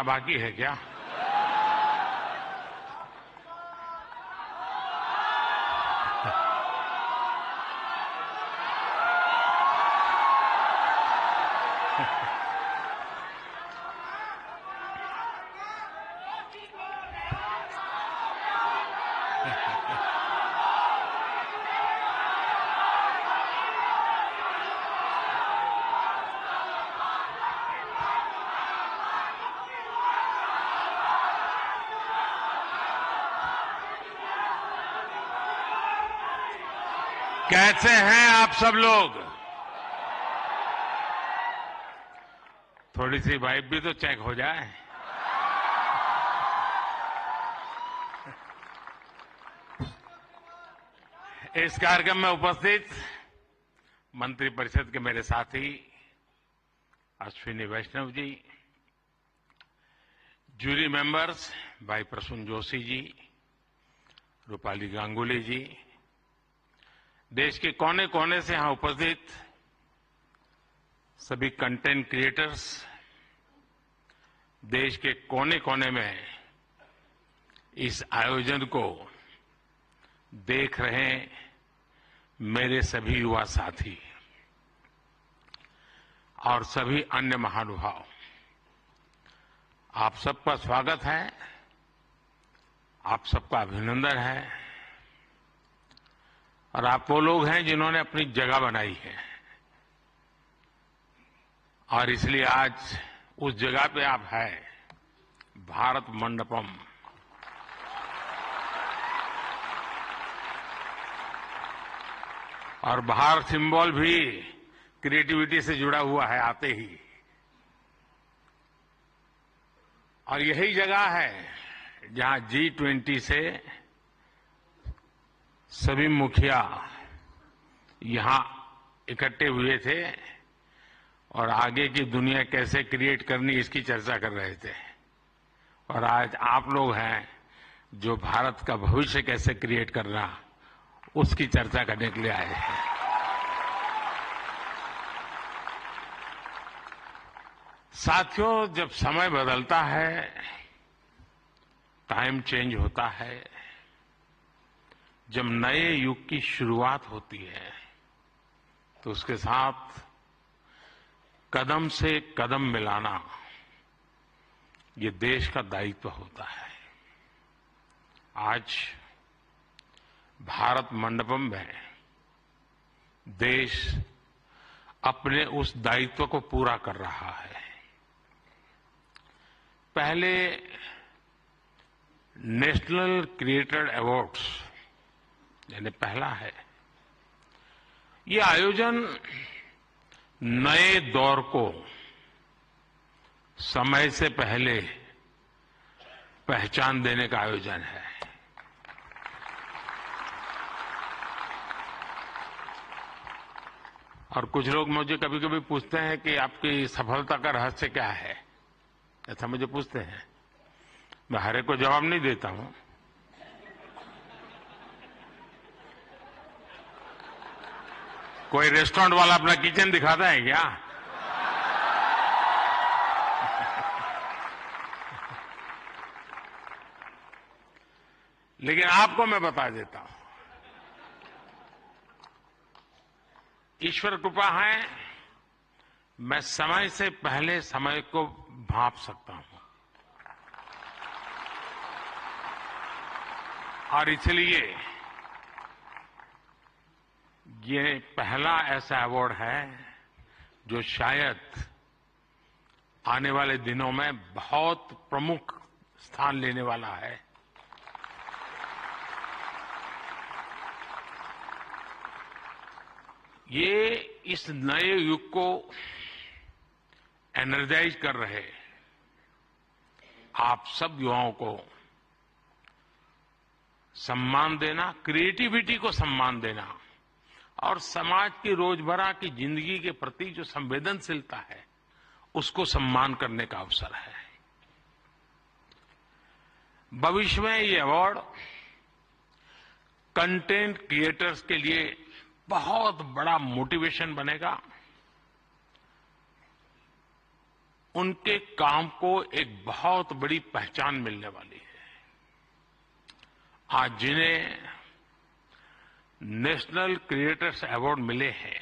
बोलना बाकी है क्या? कैसे हैं आप सब लोग? थोड़ी सी वाइब भी तो चेक हो जाए। इस कार्यक्रम में उपस्थित मंत्रिपरिषद के मेरे साथी अश्विनी वैष्णव जी, जूरी मेंबर्स भाई प्रसून जोशी जी, रूपाली गांगुली जी, देश के कोने कोने से यहां उपस्थित सभी कंटेंट क्रिएटर्स, देश के कोने कोने में इस आयोजन को देख रहे मेरे सभी युवा साथी और सभी अन्य महानुभाव, आप सबका स्वागत है, आप सबका अभिनंदन है। और आप वो लोग हैं जिन्होंने अपनी जगह बनाई है और इसलिए आज उस जगह पे आप हैं, भारत मंडपम। और बाहर सिंबल भी क्रिएटिविटी से जुड़ा हुआ है आते ही। और यही जगह है जहां G20 से सभी मुखिया यहां इकट्ठे हुए थे और आगे की दुनिया कैसे क्रिएट करनी इसकी चर्चा कर रहे थे। और आज आप लोग हैं जो भारत का भविष्य कैसे क्रिएट करना उसकी चर्चा करने के लिए आए हैं। साथियों, जब समय बदलता है, टाइम चेंज होता है, जब नए युग की शुरुआत होती है तो उसके साथ कदम से कदम मिलाना ये देश का दायित्व होता है। आज भारत मंडपम में देश अपने उस दायित्व को पूरा कर रहा है। पहले नेशनल क्रिएटर अवार्ड्स यानी पहला है, ये आयोजन नए दौर को समय से पहले पहचान देने का आयोजन है। और कुछ लोग मुझे कभी कभी पूछते हैं कि आपकी सफलता का रहस्य क्या है, ऐसा मुझे पूछते हैं। मैं हर एक को जवाब नहीं देता हूं। कोई रेस्टोरेंट वाला अपना किचन दिखाता है क्या? लेकिन आपको मैं बता देता हूं, ईश्वर कृपा है, मैं समय से पहले समय को भांप सकता हूं। और इसलिए ये पहला ऐसा अवार्ड है जो शायद आने वाले दिनों में बहुत प्रमुख स्थान लेने वाला है। ये इस नए युग को एनर्जाइज कर रहे आप सब युवाओं को सम्मान देना, क्रिएटिविटी को सम्मान देना और समाज की रोजमर्रा की जिंदगी के प्रति जो संवेदनशीलता है उसको सम्मान करने का अवसर है। भविष्य में ये अवार्ड कंटेंट क्रिएटर्स के लिए बहुत बड़ा मोटिवेशन बनेगा उनके काम को एक बहुत बड़ी पहचान मिलने वाली है। आज जिन्हें नेशनल क्रिएटर्स अवार्ड मिले हैं,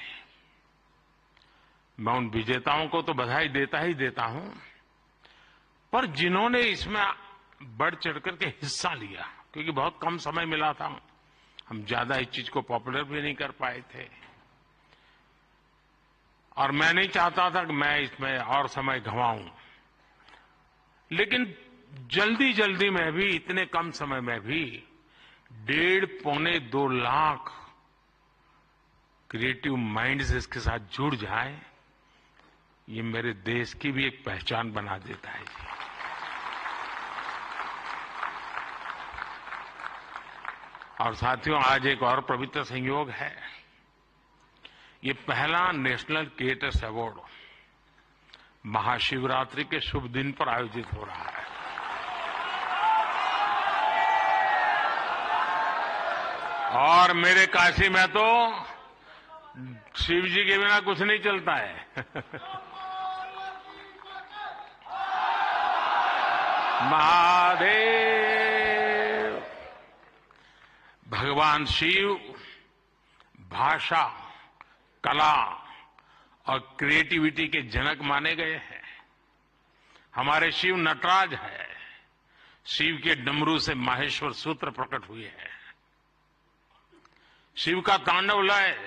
मैं उन विजेताओं को तो बधाई देता ही देता हूं, पर जिन्होंने इसमें बढ़ चढ़कर के हिस्सा लिया, क्योंकि बहुत कम समय मिला था, हम ज्यादा इस चीज को पॉपुलर भी नहीं कर पाए थे, और मैं नहीं चाहता था कि मैं इसमें और समय गंवाऊं, लेकिन जल्दी जल्दी में भी, इतने कम समय में भी 1.5-2 लाख क्रिएटिव माइंड्स इसके साथ जुड़ जाए, ये मेरे देश की भी एक पहचान बना देता है। और साथियों, आज एक और पवित्र संयोग है। ये पहला नेशनल क्रिएटर्स अवार्ड महाशिवरात्रि के शुभ दिन पर आयोजित हो रहा है। और मेरे काशी में तो शिव जी के बिना कुछ नहीं चलता है। महादेव, भगवान शिव भाषा, कला और क्रिएटिविटी के जनक माने गए हैं। हमारे शिव नटराज है। शिव के डमरू से माहेश्वर सूत्र प्रकट हुए हैं। शिव का तांडव लय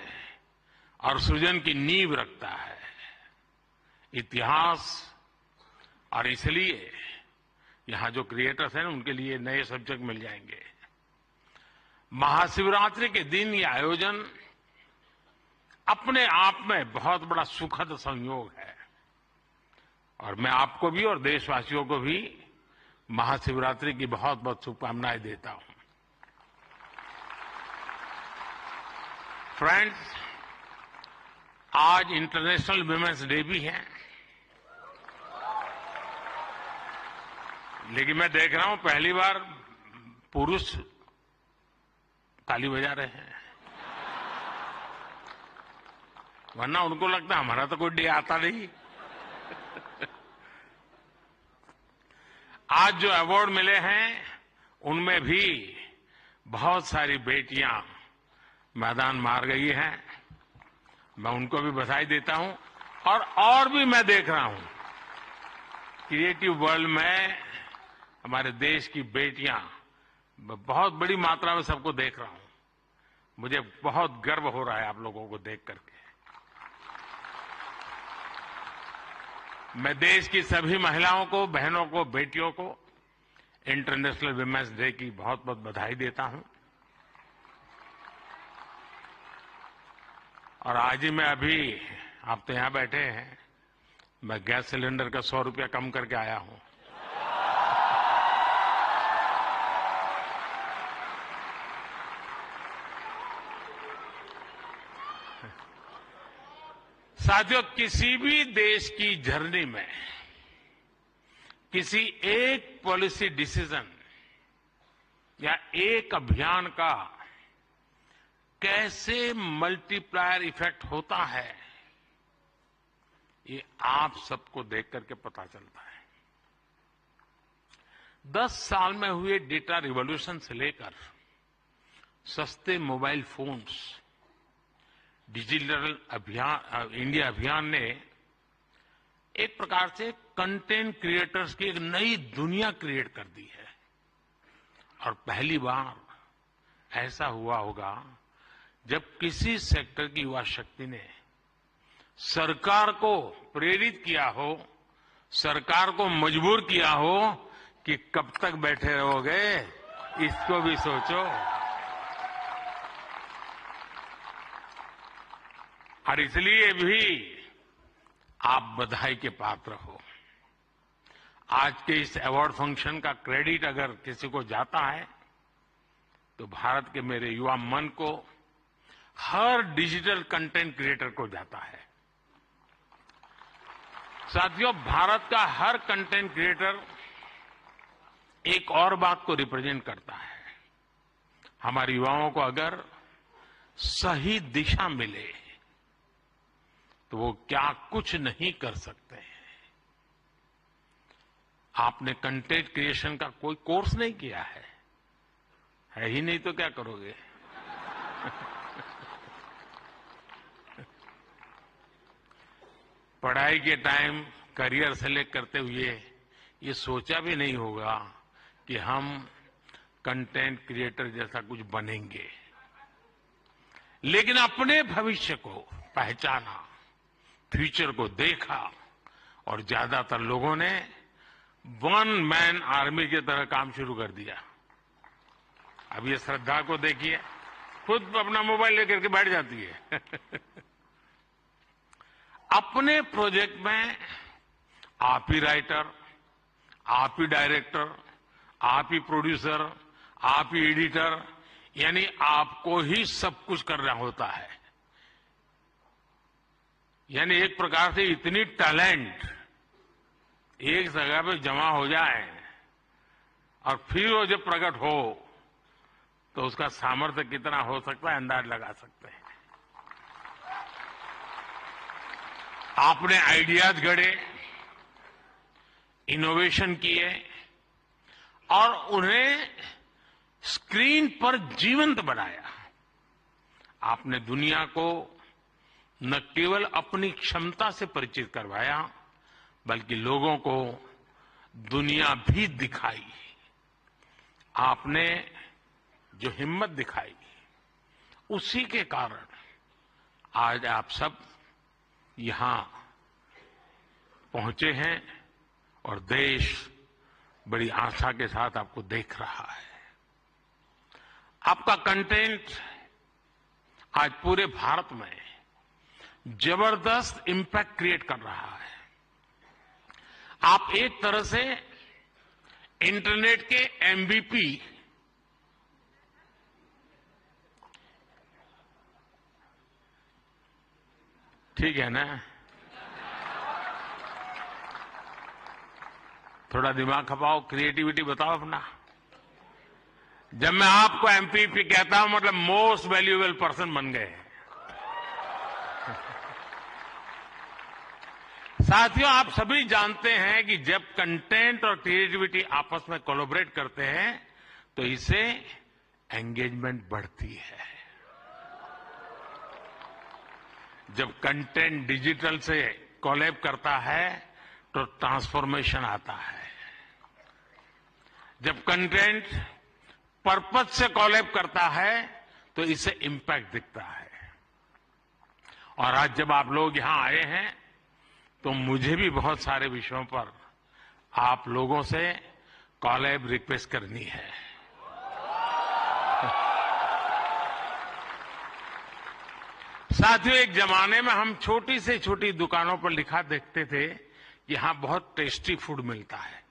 और सृजन की नींव रखता है इतिहास, और इसलिए यहां जो क्रिएटर्स हैं उनके लिए नए सब्जेक्ट मिल जाएंगे। महाशिवरात्रि के दिन ये आयोजन अपने आप में बहुत बड़ा सुखद संयोग है, और मैं आपको भी और देशवासियों को भी महाशिवरात्रि की बहुत बहुत शुभकामनाएं देता हूं। फ्रेंड्स, आज इंटरनेशनल विमेंस डे भी है, लेकिन मैं देख रहा हूं पहली बार पुरुष ताली बजा रहे हैं, वरना उनको लगता है हमारा तो कोई डे आता नहीं। आज जो अवार्ड मिले हैं उनमें भी बहुत सारी बेटियां मैदान मार गई हैं। मैं उनको भी बधाई देता हूं, और भी मैं देख रहा हूं क्रिएटिव वर्ल्ड में हमारे देश की बेटियां, बहुत बड़ी मात्रा में सबको देख रहा हूं। मुझे बहुत गर्व हो रहा है आप लोगों को देख करके। मैं देश की सभी महिलाओं को, बहनों को, बेटियों को इंटरनेशनल विमेंस डे की बहुत बहुत बधाई देता हूं। और आज ही मैं अभी, आप तो यहां बैठे हैं, मैं गैस सिलेंडर का 100 रुपया कम करके आया हूं। साथियों, किसी भी देश की जर्नी में किसी एक पॉलिसी डिसीजन या एक अभियान का कैसे मल्टीप्लायर इफेक्ट होता है, ये आप सबको देख करके पता चलता है। 10 साल में हुए डेटा रिवॉल्यूशन से लेकर सस्ते मोबाइल फोन्स, डिजिटल अभियान, इंडिया अभियान ने एक प्रकार से कंटेंट क्रिएटर्स की एक नई दुनिया क्रिएट कर दी है। और पहली बार ऐसा हुआ होगा जब किसी सेक्टर की युवा शक्ति ने सरकार को प्रेरित किया हो, सरकार को मजबूर किया हो कि कब तक बैठे रहोगे, इसको भी सोचो। और इसलिए भी आप बधाई के पात्र हो। आज के इस अवार्ड फंक्शन का क्रेडिट अगर किसी को जाता है तो भारत के मेरे युवा मन को, हर डिजिटल कंटेंट क्रिएटर को जाता है। साथियों, भारत का हर कंटेंट क्रिएटर एक और बात को रिप्रेजेंट करता है। हमारे युवाओं को अगर सही दिशा मिले तो वो क्या कुछ नहीं कर सकते हैं। आपने कंटेंट क्रिएशन का कोई कोर्स नहीं किया है ही नहीं तो क्या करोगे? पढ़ाई के टाइम करियर सेलेक्ट करते हुए ये सोचा भी नहीं होगा कि हम कंटेंट क्रिएटर जैसा कुछ बनेंगे, लेकिन अपने भविष्य को पहचाना, फ्यूचर को देखा और ज्यादातर लोगों ने वन मैन आर्मी की तरह काम शुरू कर दिया। अब ये श्रद्धा को देखिए, खुद अपना मोबाइल लेकर के बैठ जाती है। अपने प्रोजेक्ट में आप ही राइटर, आप ही डायरेक्टर, आप ही प्रोड्यूसर, आप ही एडिटर, यानी आपको ही सब कुछ करना होता है। यानी एक प्रकार से इतनी टैलेंट एक जगह पे जमा हो जाए और फिर वो जब प्रकट हो तो उसका सामर्थ्य कितना हो सकता है अंदाज लगा सकते हैं। आपने आइडियाज गढ़े, इनोवेशन किए और उन्हें स्क्रीन पर जीवंत बनाया। आपने दुनिया को न केवल अपनी क्षमता से परिचित करवाया, बल्कि लोगों को दुनिया भी दिखाई। आपने जो हिम्मत दिखाई, उसी के कारण आज आप सब यहां पहुंचे हैं और देश बड़ी आशा के साथ आपको देख रहा है। आपका कंटेंट आज पूरे भारत में जबरदस्त इंपैक्ट क्रिएट कर रहा है। आप एक तरह से इंटरनेट के एमवीपी, ठीक है ना? थोड़ा दिमाग खपाओ, क्रिएटिविटी बताओ अपना। जब मैं आपको एमपीपी कहता हूं मतलब मोस्ट वैल्यूएबल पर्सन बन गए। साथियों, आप सभी जानते हैं कि जब कंटेंट और क्रिएटिविटी आपस में कोलैबोरेट करते हैं तो इससे एंगेजमेंट बढ़ती है। जब कंटेंट डिजिटल से कोलैब करता है तो ट्रांसफॉर्मेशन आता है। जब कंटेंट पर्पज से कोलैब करता है तो इससे इंपैक्ट दिखता है। और आज जब आप लोग यहां आए हैं तो मुझे भी बहुत सारे विषयों पर आप लोगों से कोलैब रिक्वेस्ट करनी है। साथियों, एक जमाने में हम छोटी से छोटी दुकानों पर लिखा देखते थे कि यहां बहुत टेस्टी फूड मिलता है,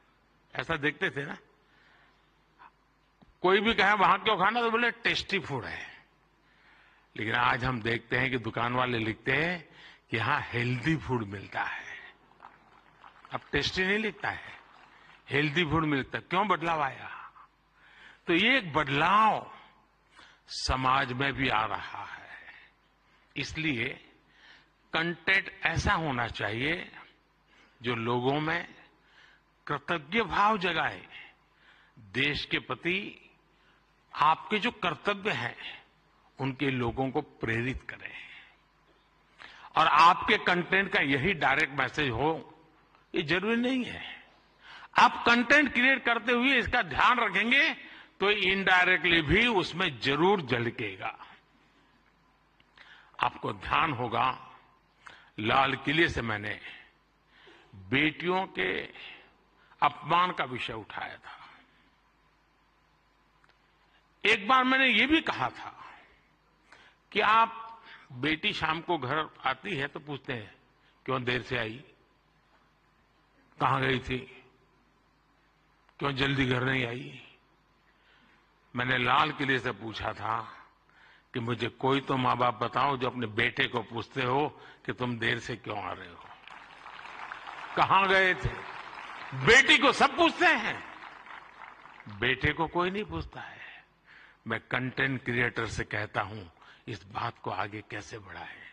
ऐसा देखते थे ना। कोई भी कहे वहां क्यों खाना, तो बोले टेस्टी फूड है। लेकिन आज हम देखते हैं कि दुकान वाले लिखते हैं कि यहां हेल्दी फूड मिलता है। अब टेस्टी नहीं लिखता है, हेल्दी फूड मिलता है। क्यों बदलाव आया? तो ये एक बदलाव समाज में भी आ रहा है। इसलिए कंटेंट ऐसा होना चाहिए जो लोगों में कृतज्ञ भाव जगाए, देश के प्रति आपके जो कर्तव्य हैं उनके लोगों को प्रेरित करें। और आपके कंटेंट का यही डायरेक्ट मैसेज हो, ये जरूरी नहीं है। आप कंटेंट क्रिएट करते हुए इसका ध्यान रखेंगे तो इनडायरेक्टली भी उसमें जरूर झलकेगा। आपको ध्यान होगा, लाल किले से मैंने बेटियों के अपमान का विषय उठाया था। एक बार मैंने ये भी कहा था कि आप बेटी शाम को घर आती है तो पूछते हैं क्यों देर से आई, कहां गई थी, क्यों जल्दी घर नहीं आई। मैंने लाल किले से पूछा था कि मुझे कोई तो माँ बाप बताओ जो अपने बेटे को पूछते हो कि तुम देर से क्यों आ रहे हो, कहां गए थे। बेटी को सब पूछते हैं, बेटे को कोई नहीं पूछता है। मैं कंटेंट क्रिएटर से कहता हूं इस बात को आगे कैसे बढ़ाएं,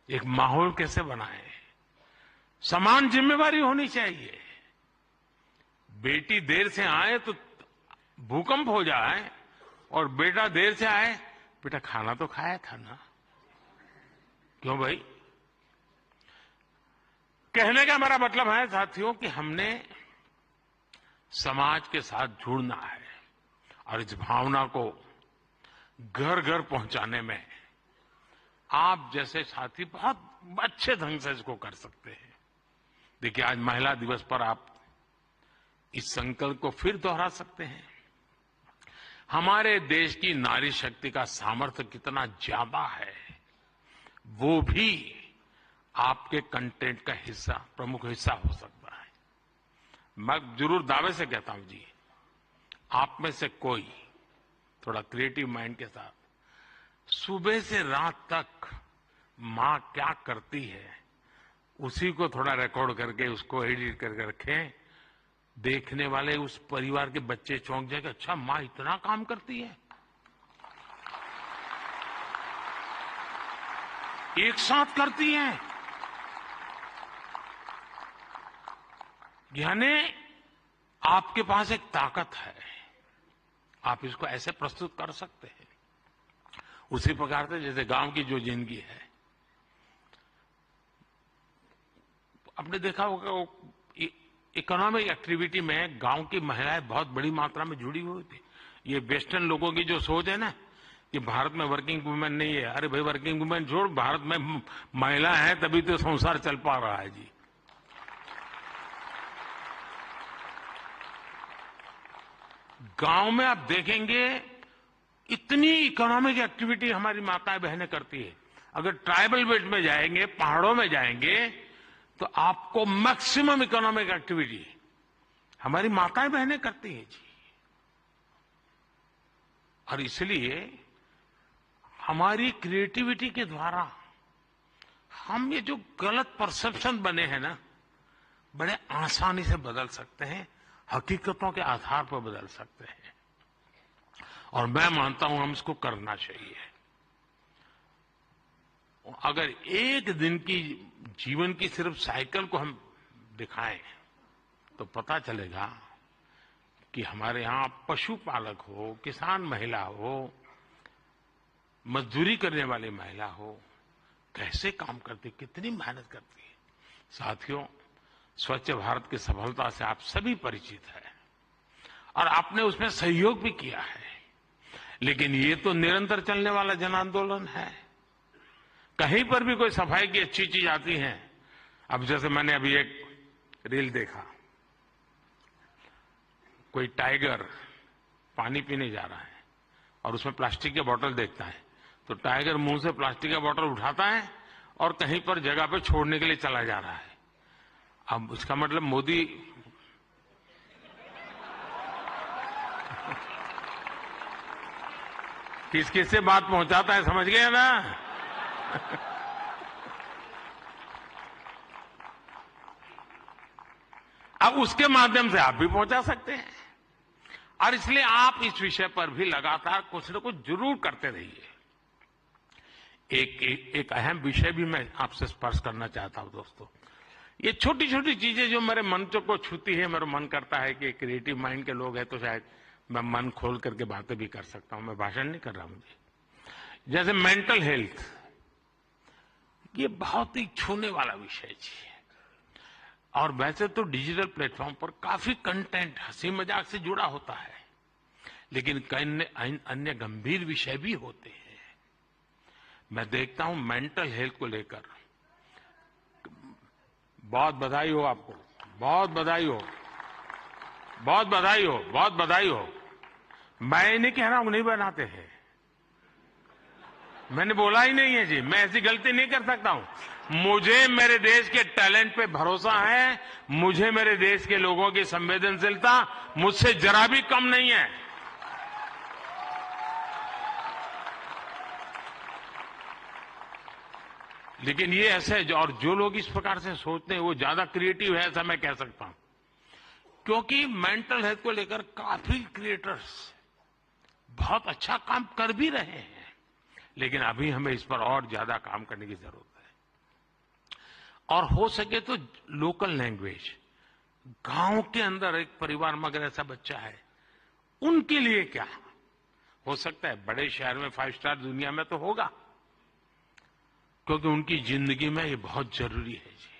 एक माहौल कैसे बनाएं। समान जिम्मेवारी होनी चाहिए। बेटी देर से आए तो भूकंप हो जाए और बेटा देर से आए, बेटा खाना तो खाया था ना। क्यों भाई? कहने का मेरा मतलब है साथियों कि हमने समाज के साथ जुड़ना है और इस भावना को घर घर पहुंचाने में आप जैसे साथी बहुत अच्छे ढंग से इसको कर सकते हैं। देखिए, आज महिला दिवस पर आप इस संकल्प को फिर दोहरा सकते हैं। हमारे देश की नारी शक्ति का सामर्थ्य कितना ज्यादा है, वो भी आपके कंटेंट का हिस्सा, प्रमुख हिस्सा हो सकता है। मैं जरूर दावे से कहता हूं जी, आप में से कोई थोड़ा क्रिएटिव माइंड के साथ सुबह से रात तक मां क्या करती है उसी को थोड़ा रिकॉर्ड करके उसको एडिट करके रखें। देखने वाले उस परिवार के बच्चे चौंक जाएंगे, अच्छा मां इतना काम करती है। एक साथ करती है, यानी आपके पास एक ताकत है, आप इसको ऐसे प्रस्तुत कर सकते हैं। उसी प्रकार से जैसे गांव की जो जिंदगी है, आपने देखा होगा इकोनॉमिक एक्टिविटी में गांव की महिलाएं बहुत बड़ी मात्रा में जुड़ी हुई थी। ये वेस्टर्न लोगों की जो सोच है ना कि भारत में वर्किंग वुमेन नहीं है, अरे भाई वर्किंग वुमेन छोड़, भारत में महिला है तभी तो संसार चल पा रहा है जी। गांव में आप देखेंगे इतनी इकोनॉमिक एक्टिविटी हमारी माताएं बहनें करती है। अगर ट्राइबल बेल्ट में जाएंगे, पहाड़ों में जाएंगे, तो आपको मैक्सिमम इकोनॉमिक एक्टिविटी हमारी माताएं बहनें करती हैं जी। और इसलिए हमारी क्रिएटिविटी के द्वारा हम ये जो गलत परसेप्शन बने हैं ना, बड़े आसानी से बदल सकते हैं, हकीकतों के आधार पर बदल सकते हैं। और मैं मानता हूं हम इसको करना चाहिए। अगर एक दिन की जीवन की सिर्फ साइकिल को हम दिखाएं तो पता चलेगा कि हमारे यहां पशुपालक हो, किसान महिला हो, मजदूरी करने वाली महिला हो, कैसे काम करती, कितनी मेहनत करती है। साथियों, स्वच्छ भारत की सफलता से आप सभी परिचित हैं और आपने उसमें सहयोग भी किया है। लेकिन ये तो निरंतर चलने वाला जन आंदोलन है। कहीं पर भी कोई सफाई की अच्छी चीज आती है, अब जैसे मैंने अभी एक रील देखा, कोई टाइगर पानी पीने जा रहा है और उसमें प्लास्टिक के बोतल देखता है, तो टाइगर मुंह से प्लास्टिक का बोतल उठाता है और कहीं पर जगह पे छोड़ने के लिए चला जा रहा है। अब उसका मतलब मोदी किस किस से बात पहुंचाता है, समझ गए ना? अब उसके माध्यम से आप भी पहुंचा सकते हैं। और इसलिए आप इस विषय पर भी लगातार कुछ न कुछ जरूर करते रहिए। एक अहम विषय भी मैं आपसे स्पर्श करना चाहता हूं दोस्तों। ये छोटी छोटी चीजें जो मेरे मन को छूती है, मेरा मन करता है कि क्रिएटिव माइंड के लोग हैं तो शायद मैं मन खोल करके बातें भी कर सकता हूं। मैं भाषण नहीं कर रहा मुझे। जैसे मेंटल हेल्थ, ये बहुत ही छूने वाला विषय जी। और वैसे तो डिजिटल प्लेटफॉर्म पर काफी कंटेंट हंसी मजाक से जुड़ा होता है, लेकिन कई अन्य गंभीर विषय भी होते हैं। मैं देखता हूं मेंटल हेल्थ को लेकर, बहुत बधाई हो आपको, बहुत बधाई हो, बहुत बधाई हो, बहुत बधाई हो। मैं नहीं कह रहा हूं नहीं बनाते हैं, मैंने बोला ही नहीं है जी, मैं ऐसी गलती नहीं कर सकता हूं। मुझे मेरे देश के टैलेंट पे भरोसा है, मुझे मेरे देश के लोगों की संवेदनशीलता मुझसे जरा भी कम नहीं है। लेकिन ये ऐसे और जो लोग इस प्रकार से सोचते हैं वो ज्यादा क्रिएटिव है, ऐसा मैं कह सकता हूं। क्योंकि मेंटल हेल्थ को लेकर काफी क्रिएटर्स बहुत अच्छा काम कर भी रहे हैं, लेकिन अभी हमें इस पर और ज्यादा काम करने की जरूरत है। और हो सके तो लोकल लैंग्वेज, गांव के अंदर एक परिवार में अगर ऐसा बच्चा है, उनके लिए क्या हो सकता है? बड़े शहर में 5 स्टार दुनिया में तो होगा, क्योंकि उनकी जिंदगी में ये बहुत जरूरी है जी।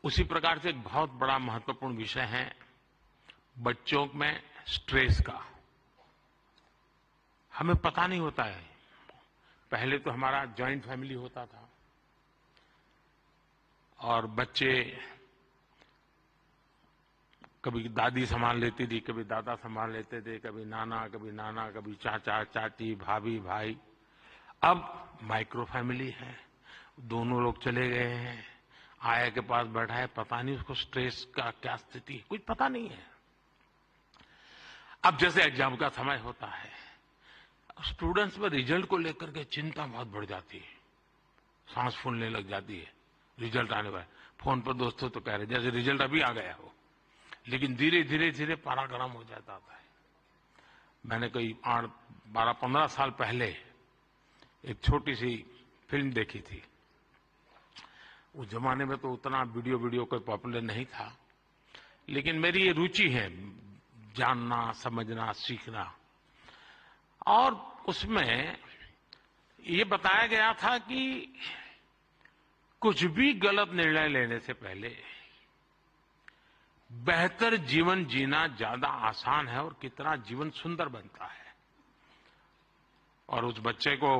उसी प्रकार से एक बहुत बड़ा महत्वपूर्ण विषय है बच्चों में स्ट्रेस का। हमें पता नहीं होता है। पहले तो हमारा जॉइंट फैमिली होता था और बच्चे कभी दादी संभाल लेती थी, कभी दादा संभाल लेते थे, कभी नाना, कभी चाचा, चाची, भाभी, भाई। अब माइक्रो फैमिली है, दोनों लोग चले गए हैं, आया के पास बैठा है, पता नहीं उसको स्ट्रेस का क्या स्थिति है, कुछ पता नहीं है। अब जैसे एग्जाम का समय होता है, स्टूडेंट्स में रिजल्ट को लेकर के चिंता बहुत बढ़ जाती है, सांस फूलने लग जाती है। रिजल्ट आने पर फोन पर दोस्तों तो कह रहे जैसे रिजल्ट अभी आ गया हो, लेकिन धीरे धीरे पारा गर्म हो जाता है। मैंने कोई 12-15 साल पहले एक छोटी सी फिल्म देखी थी। उस जमाने में तो उतना वीडियो कोई पॉपुलर नहीं था, लेकिन मेरी ये रुचि है जानना, समझना, सीखना। और उसमें ये बताया गया था कि कुछ भी गलत निर्णय लेने से पहले बेहतर जीवन जीना ज्यादा आसान है और कितना जीवन सुंदर बनता है। और उस बच्चे को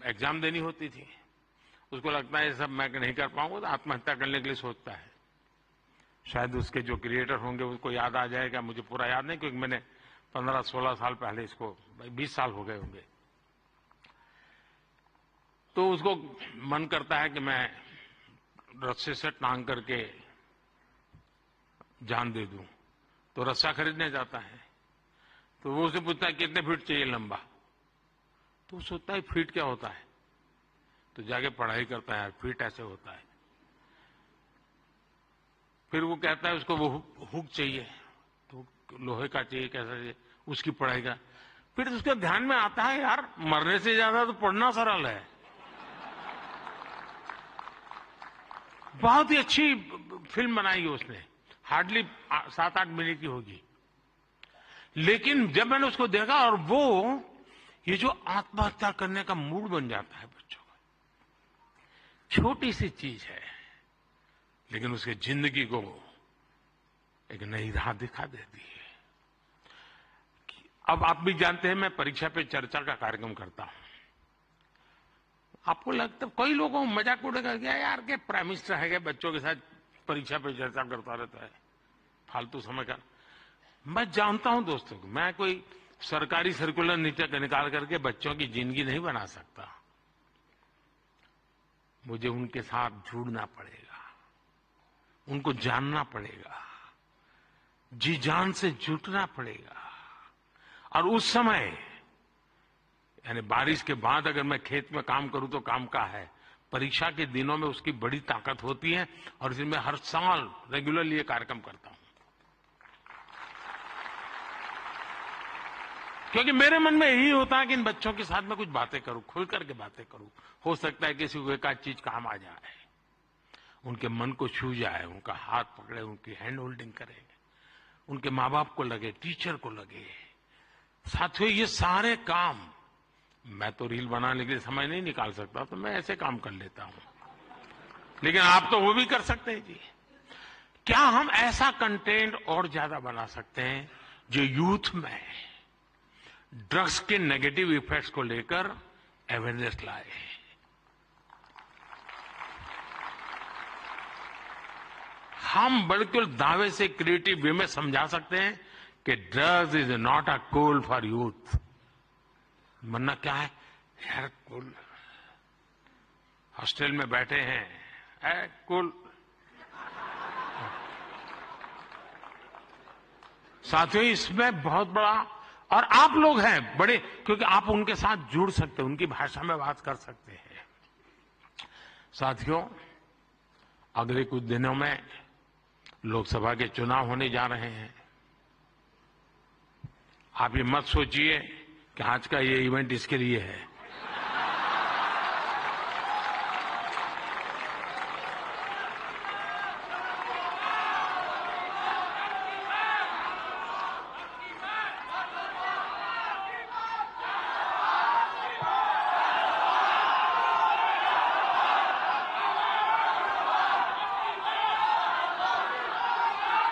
एग्जाम देनी होती थी, उसको लगता है ये सब मैं नहीं कर पाऊंगा, तो आत्महत्या करने के लिए सोचता है। शायद उसके जो क्रिएटर होंगे उसको याद आ जाएगा, मुझे पूरा याद नहीं, क्योंकि मैंने 15-16 साल पहले इसको, 20 साल हो गए होंगे। तो उसको मन करता है कि मैं रस्से से टांग करके जान दे दूं, तो रस्सा खरीदने जाता है। तो वो उसे पूछता है कितने फीट चाहिए लंबा, तो वो सोचता है फीट क्या होता है, तो जाके पढ़ाई करता है, फीट ऐसे होता है। फिर वो कहता है उसको वो हुक चाहिए, तो लोहे का चाहिए, कैसा चाहिए, उसकी पढ़ाई का। फिर उसके ध्यान में आता है यार मरने से ज्यादा तो पढ़ना सरल है। बहुत ही अच्छी फिल्म बनाई है उसने, हार्डली 7-8 मिनट की होगी। लेकिन जब मैंने उसको देखा, और वो ये जो आत्महत्या करने का मूड बन जाता है बच्चों का, छोटी सी चीज है लेकिन उसके जिंदगी को एक नई राह दिखा देती है। अब आप भी जानते हैं मैं परीक्षा पे चर्चा का कार्यक्रम करता हूं। आपको लगता है कोई लोगों को मजाक उड़ेगा क्या यार के प्राइम मिनिस्टर है, बच्चों के साथ परीक्षा पे चर्चा करता रहता है, फालतू समय का। मैं जानता हूं दोस्तों, मैं कोई सरकारी सर्कुलर निकाल करके बच्चों की जिंदगी नहीं बना सकता। मुझे उनके साथ जुड़ना पड़ेगा, उनको जानना पड़ेगा, जी जान से जुटना पड़ेगा। और उस समय यानी बारिश के बाद अगर मैं खेत में काम करूं तो काम का है, परीक्षा के दिनों में उसकी बड़ी ताकत होती है। और इसलिए मैं हर साल रेगुलरली ये कार्यक्रम करता हूं, क्योंकि मेरे मन में यही होता है कि इन बच्चों के साथ मैं कुछ बातें करूं, खुल करके बातें करूं। हो सकता है किसी को एक आध चीज काम आ जाए, उनके मन को छू जाए, उनका हाथ पकड़े, उनकी हैंड होल्डिंग करे, उनके माँ बाप को लगे, टीचर को लगे। साथियों ये सारे काम मैं तो रील बनाने के लिए समय नहीं निकाल सकता, तो मैं ऐसे काम कर लेता हूं, लेकिन आप तो वो भी कर सकते हैं जी। क्या हम ऐसा कंटेंट और ज्यादा बना सकते हैं जो यूथ में ड्रग्स के नेगेटिव इफेक्ट्स को लेकर अवेयरनेस लाए? हम बिल्कुल दावे से क्रिएटिव वे में समझा सकते हैं कि drugs is not a cool for youth. मरना क्या है यार, कूल हॉस्टल में बैठे हैं, कूल। साथियों इसमें बहुत बड़ा, और आप लोग हैं बड़े, क्योंकि आप उनके साथ जुड़ सकते हैं, उनकी भाषा में बात कर सकते हैं। साथियों अगले कुछ दिनों में लोकसभा के चुनाव होने जा रहे हैं। आप ये मत सोचिए कि आज का ये इवेंट इसके लिए है।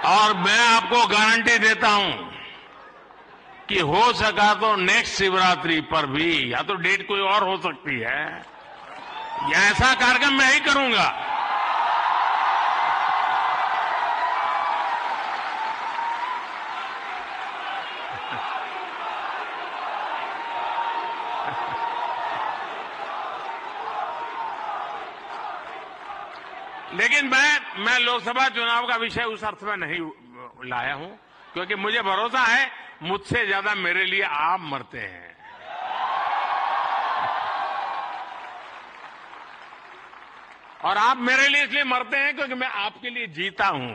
और मैं आपको गारंटी देता हूं कि हो सका तो नेक्स्ट शिवरात्रि पर भी, या तो डेट कोई और हो सकती है, या ऐसा कार्यक्रम मैं ही करूंगा। लेकिन मैं लोकसभा चुनाव का विषय उस अर्थ में नहीं लाया हूं, क्योंकि मुझे भरोसा है मुझसे ज्यादा मेरे लिए आप मरते हैं। और आप मेरे लिए इसलिए मरते हैं क्योंकि मैं आपके लिए जीता हूं,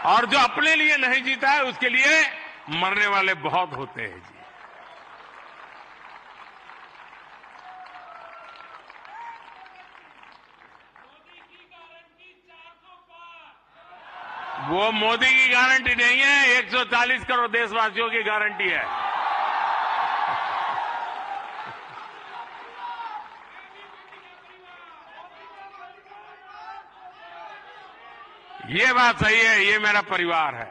और जो अपने लिए नहीं जीता है उसके लिए मरने वाले बहुत होते हैं जी। वो मोदी की गारंटी नहीं है, 140 करोड़ देशवासियों की गारंटी है। ये बात सही है, ये मेरा परिवार है।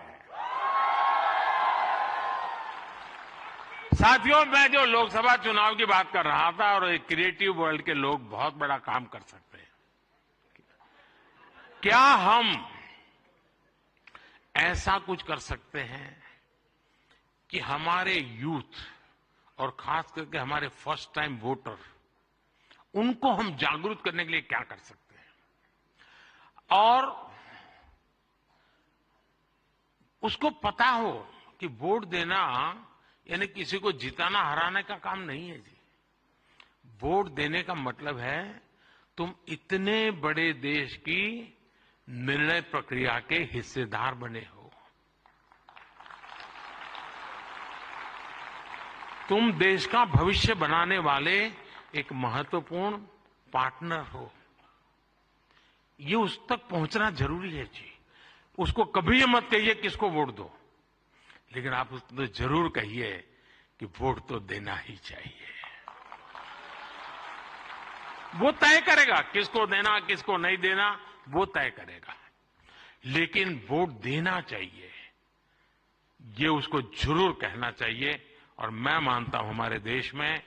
साथियों, मैं जो लोकसभा चुनाव की बात कर रहा था, और एक क्रिएटिव वर्ल्ड के लोग बहुत बड़ा काम कर सकते हैं। क्या हम ऐसा कुछ कर सकते हैं कि हमारे यूथ और खास करके हमारे फर्स्ट टाइम वोटर, उनको हम जागरूक करने के लिए क्या कर सकते हैं, और उसको पता हो कि वोट देना यानी किसी को जिताना हराने का काम नहीं है जी। वोट देने का मतलब है तुम इतने बड़े देश की निर्णय प्रक्रिया के हिस्सेदार बने हो। तुम देश का भविष्य बनाने वाले एक महत्वपूर्ण पार्टनर हो। ये उस तक पहुंचना जरूरी है जी। उसको कभी ये मत कहिए किसको वोट दो, लेकिन आप उसको जरूर कहिए कि वोट तो देना ही चाहिए। वो तय करेगा किसको देना किसको नहीं देना, वो तय करेगा, लेकिन वोट देना चाहिए, ये उसको जरूर कहना चाहिए। और मैं मानता हूं हमारे देश में,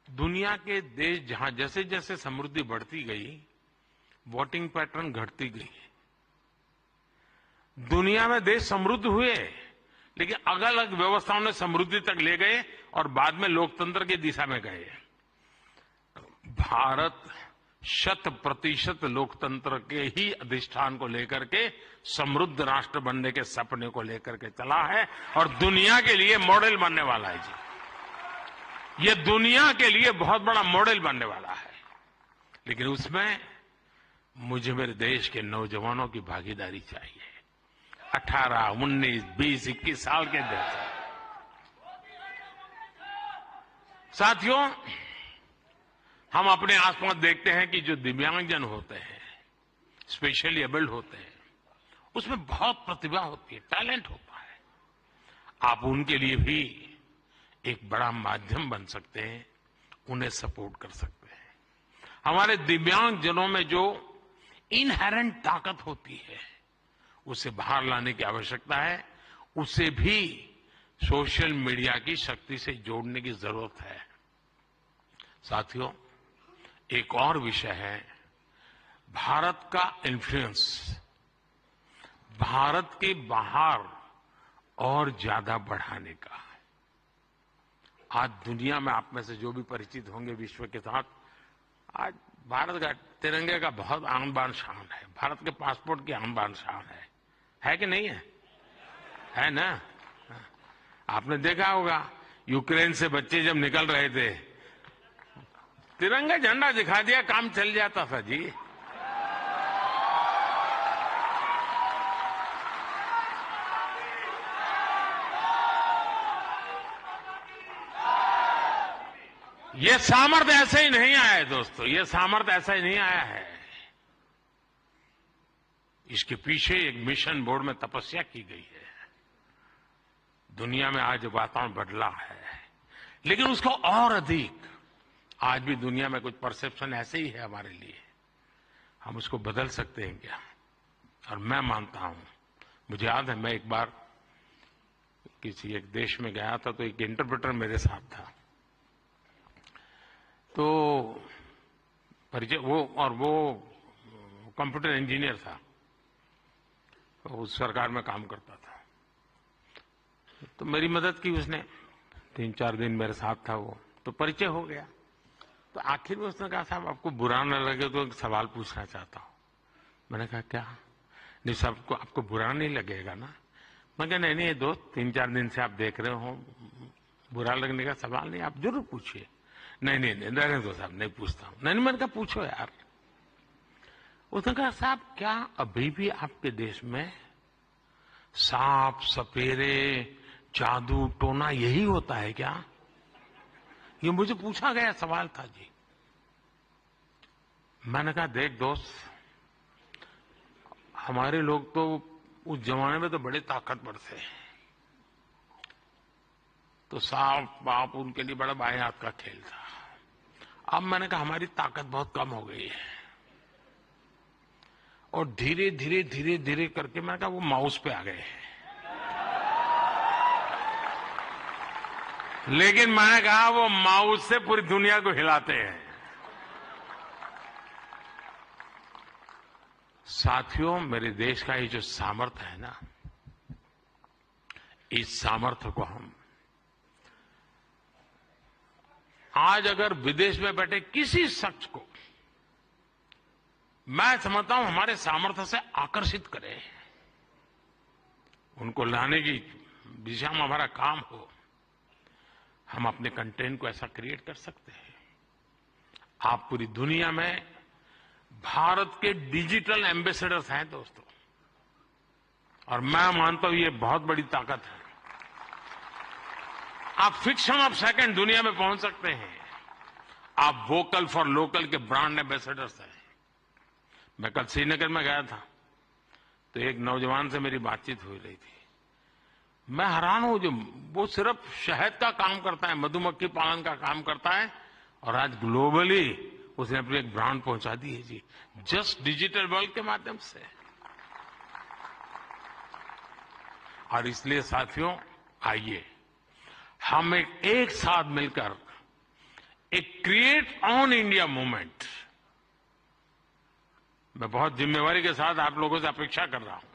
दुनिया के देश जहां जैसे जैसे समृद्धि बढ़ती गई, वोटिंग पैटर्न घटती गई। दुनिया में देश समृद्ध हुए, लेकिन अलग अलग व्यवस्थाओं ने समृद्धि तक ले गए और बाद में लोकतंत्र की दिशा में गए। भारत 100% लोकतंत्र के ही अधिष्ठान को लेकर के समृद्ध राष्ट्र बनने के सपने को लेकर के चला है, और दुनिया के लिए मॉडल बनने वाला है जी। ये दुनिया के लिए बहुत बड़ा मॉडल बनने वाला है, लेकिन उसमें मुझे मेरे देश के नौजवानों की भागीदारी चाहिए। 18, 19, 20, 21 साल के जैसे। साथियों, हम अपने आसपास देखते हैं कि जो दिव्यांगजन होते हैं, स्पेशली एबल्ड होते हैं, उसमें बहुत प्रतिभा होती है, टैलेंट होता है। आप उनके लिए भी एक बड़ा माध्यम बन सकते हैं, उन्हें सपोर्ट कर सकते हैं। हमारे दिव्यांगजनों में जो इनहेरेंट ताकत होती है, उसे बाहर लाने की आवश्यकता है। उसे भी सोशल मीडिया की शक्ति से जोड़ने की जरूरत है। साथियों, एक और विषय है भारत का इन्फ्लुएंस, भारत के बाहर और ज्यादा बढ़ाने का। आज दुनिया में आप में से जो भी परिचित होंगे विश्व के साथ, आज भारत का तिरंगे का बहुत आन बान शान है, भारत के पासपोर्ट की आन बान शान है कि नहीं है? है ना? आपने देखा होगा यूक्रेन से बच्चे जब निकल रहे थे, तिरंगा झंडा दिखा दिया, काम चल जाता था जी। ये सामर्थ्य ऐसे ही नहीं आया है दोस्तों, ये सामर्थ्य ऐसा ही नहीं आया है। इसके पीछे एक मिशन बोर्ड में तपस्या की गई है। दुनिया में आज वातावरण बदला है, लेकिन उसको और अधिक, आज भी दुनिया में कुछ परसेप्शन ऐसे ही है हमारे लिए, हम उसको बदल सकते हैं क्या? और मैं मानता हूं, मुझे याद है मैं एक बार किसी एक देश में गया था तो एक इंटरप्रेटर मेरे साथ था, तो परिचय वो कंप्यूटर इंजीनियर था, तो उस सरकार में काम करता था। तो मेरी मदद की उसने, 3-4 दिन मेरे साथ था वो, तो परिचय हो गया। तो आखिर में उसने कहा, साहब आपको बुरा न लगे तो एक सवाल पूछना चाहता हूं। मैंने कहा क्या? नहीं साहब, आपको बुरा नहीं लगेगा ना? मैं कहा नहीं दोस्त, 3-4 दिन से आप देख रहे हो, बुरा लगने का सवाल नहीं, आप जरूर पूछिए। नहीं रहने दो साहब, नहीं पूछता हूं। नहीं मैंने कहा पूछो यार। उसने कहा साहब क्या अभी भी आपके देश में सांप सपेरे जादू टोना यही होता है क्या? ये मुझे पूछा गया सवाल था जी। मैंने कहा देख दोस्त, हमारे लोग तो उस जमाने में तो बड़े ताकतवर थे, तो सांप बाप उनके लिए बड़ा बाएं हाथ का खेल था। अब मैंने कहा हमारी ताकत बहुत कम हो गई है, और धीरे धीरे करके मैंने कहा वो माउस पे आ गए हैं। लेकिन मैंने कहा वो माउस से पूरी दुनिया को हिलाते हैं। साथियों, मेरे देश का ये जो सामर्थ्य है ना, इस सामर्थ्य को हम आज अगर विदेश में बैठे किसी शख्स को, मैं समझता हूं हमारे सामर्थ्य से आकर्षित करें, उनको लाने की दिशा में हमारा काम हो, हम अपने कंटेंट को ऐसा क्रिएट कर सकते हैं। आप पूरी दुनिया में भारत के डिजिटल एम्बेसडर्स हैं दोस्तों, और मैं मानता हूं ये बहुत बड़ी ताकत है। आप फ्रिक्शन ऑफ सेकंड दुनिया में पहुंच सकते हैं। आप वोकल फॉर लोकल के ब्रांड एम्बेसडर्स हैं। मैं कल श्रीनगर में गया था, तो एक नौजवान से मेरी बातचीत हो रही थी। मैं हैरान हूं, जो वो सिर्फ शहद का काम करता है, मधुमक्खी पालन का काम करता है, और आज ग्लोबली उसने अपनी एक ब्रांड पहुंचा दी है जी, जस्ट डिजिटल वर्ल्ड के माध्यम से। और इसलिए साथियों, आइए हम एक साथ मिलकर एक क्रिएट ऑन इंडिया मूवमेंट, मैं बहुत जिम्मेवारी के साथ आप लोगों से अपेक्षा कर रहा हूं,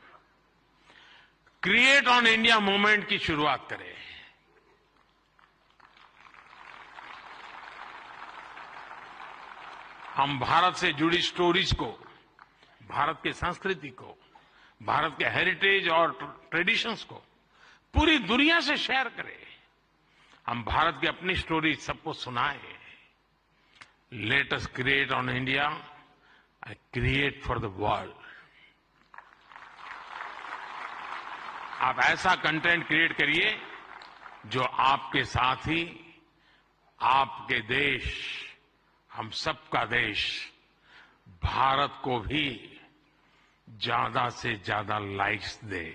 क्रिएट ऑन इंडिया मूवमेंट की शुरुआत करें। हम भारत से जुड़ी स्टोरीज को, भारत की संस्कृति को, भारत के हेरिटेज और ट्रेडिशंस को पूरी दुनिया से शेयर करें। हम भारत की अपनी स्टोरी सबको सुनाएं। Let us create on India, I create for the world. आप ऐसा कंटेंट क्रिएट करिए जो आपके साथी, आपके देश, हम सबका देश, भारत को भी ज्यादा से ज्यादा लाइक्स दे।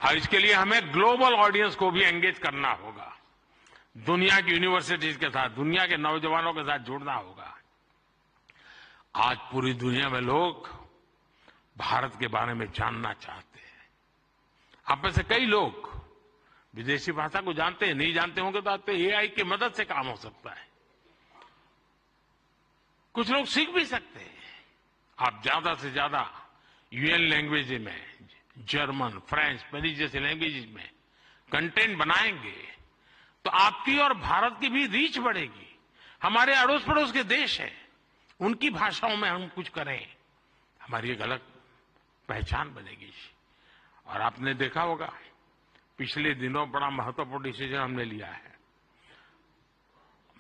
और इसके लिए हमें ग्लोबल ऑडियंस को भी एंगेज करना होगा। दुनिया की यूनिवर्सिटीज के साथ, दुनिया के नौजवानों के साथ जुड़ना होगा। आज पूरी दुनिया में लोग भारत के बारे में जानना चाहते हैं। आप में से कई लोग विदेशी भाषा को जानते हैं, नहीं जानते होंगे तो एआई की मदद से काम हो सकता है। कुछ लोग सीख भी सकते हैं। आप ज्यादा से ज्यादा यूएन लैंग्वेज में, जर्मन, फ्रेंच, स्पेनिश जैसे लैंग्वेजेस में कंटेंट बनाएंगे तो आपकी और भारत की भी रीच बढ़ेगी। हमारे अड़ोस पड़ोस के देश हैं, उनकी भाषाओं में हम कुछ करें, हमारी एक अलग पहचान बनेगी। और आपने देखा होगा, पिछले दिनों बड़ा महत्वपूर्ण डिसीजन हमने लिया है।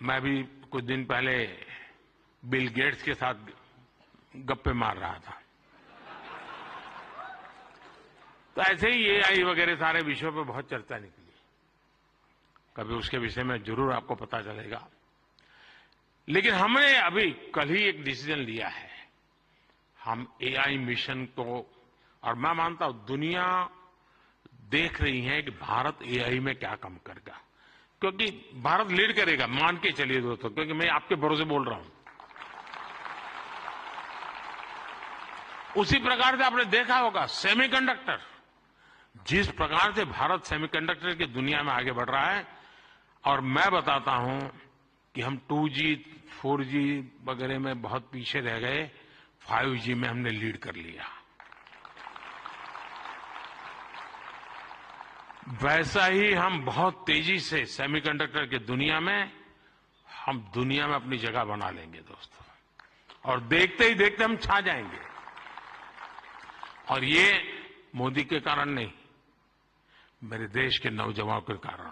मैं भी कुछ दिन पहले बिल गेट्स के साथ गप्पे मार रहा था, तो ऐसे ही एआई वगैरह सारे विषयों पे बहुत चर्चा निकली। कभी उसके विषय में जरूर आपको पता चलेगा। लेकिन हमने अभी कल ही एक डिसीजन लिया है, हम एआई मिशन को, और मैं मानता हूं दुनिया देख रही है कि भारत एआई में क्या काम करेगा, क्योंकि भारत लीड करेगा, मान के चलिए दोस्तों, क्योंकि मैं आपके भरोसे बोल रहा हूं। उसी प्रकार से आपने देखा होगा सेमीकंडक्टर, जिस प्रकार से भारत सेमीकंडक्टर की दुनिया में आगे बढ़ रहा है, और मैं बताता हूं कि हम 2G 4G वगैरह में बहुत पीछे रह गए, 5G में हमने लीड कर लिया। वैसा ही हम बहुत तेजी से सेमीकंडक्टर की दुनिया में हम दुनिया में अपनी जगह बना लेंगे दोस्तों, और देखते ही देखते हम छा जाएंगे। और ये मोदी के कारण नहीं, मेरे देश के नौजवानों के कारण,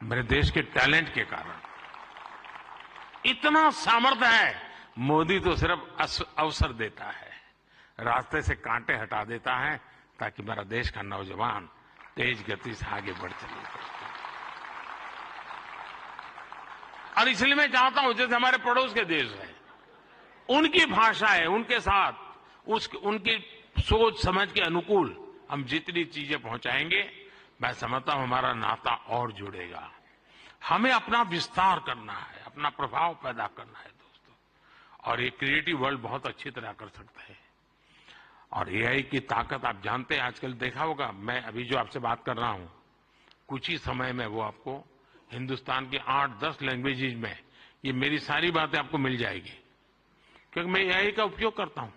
मेरे देश के टैलेंट के कारण। इतना सामर्थ्य है। मोदी तो सिर्फ अवसर देता है, रास्ते से कांटे हटा देता है, ताकि मेरा देश का नौजवान तेज गति से आगे बढ़ चले। और इसलिए मैं चाहता हूं, जैसे हमारे पड़ोस के देश हैं, उनकी भाषा है, उनके साथ उनकी सोच समझ के अनुकूल हम जितनी चीजें पहुंचाएंगे, मैं समझता हूं हमारा नाता और जुड़ेगा। हमें अपना विस्तार करना है, अपना प्रभाव पैदा करना है दोस्तों, और ये क्रिएटिव वर्ल्ड बहुत अच्छी तरह कर सकता है। और एआई की ताकत आप जानते हैं, आजकल देखा होगा, मैं अभी जो आपसे बात कर रहा हूं, कुछ ही समय में वो आपको हिंदुस्तान की 8-10 लैंग्वेजेज में ये मेरी सारी बातें आपको मिल जाएगी, क्योंकि मैं एआई का उपयोग करता हूं।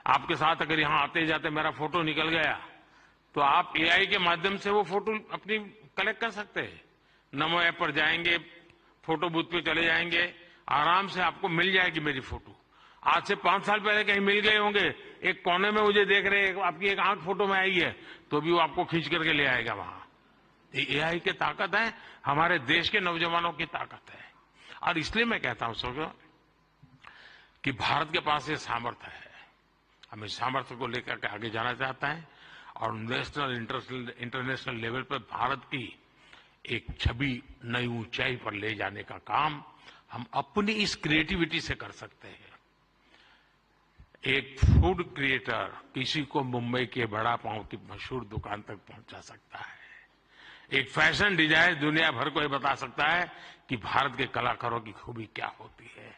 आपके साथ अगर यहां आते जाते मेरा फोटो निकल गया, तो आप एआई के माध्यम से वो फोटो अपनी कलेक्ट कर सकते हैं। नमो ऐप पर जाएंगे, फोटो बूथ पे चले जाएंगे, आराम से आपको मिल जाएगी मेरी फोटो। आज से 5 साल पहले कहीं मिल गए होंगे, एक कोने में मुझे देख रहे, आपकी एक आंख फोटो में आई है, तो भी वो आपको खींच करके ले आएगा वहां। ये एआई की ताकत है, हमारे देश के नौजवानों की ताकत है। और इसलिए मैं कहता हूं सोचो कि भारत के पास ये सामर्थ्य है, हम इस सामर्थ्य को लेकर के आगे जाना चाहता है, और नेशनल इंटरनेशनल लेवल पर भारत की एक छवि नई ऊंचाई पर ले जाने का काम हम अपनी इस क्रिएटिविटी से कर सकते हैं। एक फूड क्रिएटर किसी को मुंबई के बड़ा पाव की मशहूर दुकान तक पहुंचा सकता है। एक फैशन डिजाइनर दुनिया भर को ये बता सकता है कि भारत के कलाकारों की खूबी क्या होती है।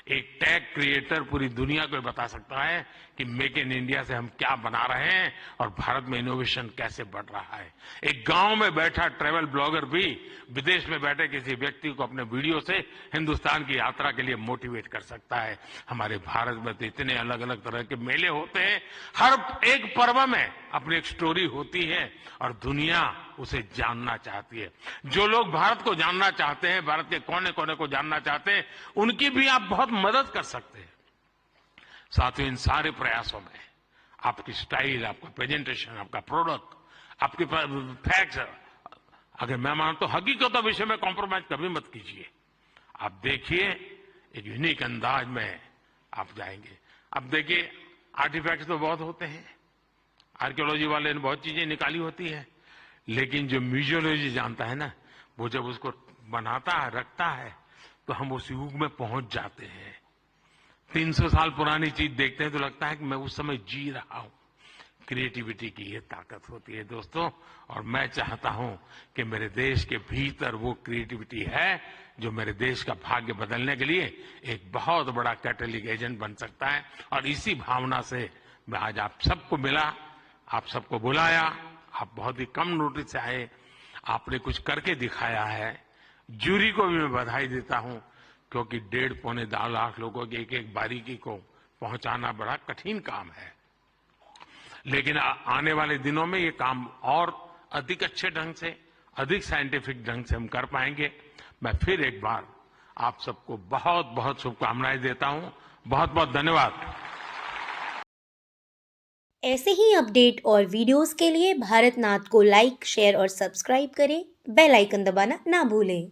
एक टैग क्रिएटर पूरी दुनिया को बता सकता है कि मेक इन इंडिया से हम क्या बना रहे हैं और भारत में इनोवेशन कैसे बढ़ रहा है। एक गांव में बैठा ट्रैवल ब्लॉगर भी विदेश में बैठे किसी व्यक्ति को अपने वीडियो से हिंदुस्तान की यात्रा के लिए मोटिवेट कर सकता है। हमारे भारत में तो इतने अलग अलग तरह के मेले होते हैं, हर एक पर्व में अपनी एक स्टोरी होती है और दुनिया उसे जानना चाहती है। जो लोग भारत को जानना चाहते हैं, भारत के कोने कोने को जानना चाहते हैं, उनकी भी आप बहुत मदद कर सकते हैं। साथियों, इन सारे प्रयासों में आपकी स्टाइल, आपका प्रेजेंटेशन, आपका प्रोडक्ट, आपके फैक्ट्स, अगर मैं मानता हूं हकीकतों विषय में कॉम्प्रोमाइज कभी मत कीजिए। आप देखिए, एक यूनिक अंदाज में आप जाएंगे। अब देखिए, आर्टिफैक्ट्स तो बहुत होते हैं, आर्कियोलॉजी वाले ने बहुत चीजें निकाली होती है, लेकिन जो म्यूजियोलॉजी जानता है ना, वो जब उसको बनाता है, रखता है, तो हम उस युग में पहुंच जाते हैं। 300 साल पुरानी चीज देखते हैं तो लगता है कि मैं उस समय जी रहा हूं। क्रिएटिविटी की ये ताकत होती है दोस्तों, और मैं चाहता हूं कि मेरे देश के भीतर वो क्रिएटिविटी है जो मेरे देश का भाग्य बदलने के लिए एक बहुत बड़ा कैटलिक एजेंट बन सकता है। और इसी भावना से मैं आज आप सबको मिला, आप सबको बुलाया। आप बहुत ही कम नोटिस से आए, आपने कुछ करके दिखाया है। जूरी को भी मैं बधाई देता हूं, क्योंकि 1.5-2 लाख लोगों की एक एक बारीकी को पहुंचाना बड़ा कठिन काम है, लेकिन आने वाले दिनों में ये काम और अधिक अच्छे ढंग से, अधिक साइंटिफिक ढंग से हम कर पाएंगे। मैं फिर एक बार आप सबको बहुत बहुत शुभकामनाएं देता हूं। बहुत बहुत धन्यवाद। ऐसे ही अपडेट और वीडियोस के लिए भारतनाथ को लाइक, शेयर और सब्सक्राइब करें। बेल आइकन दबाना ना भूलें।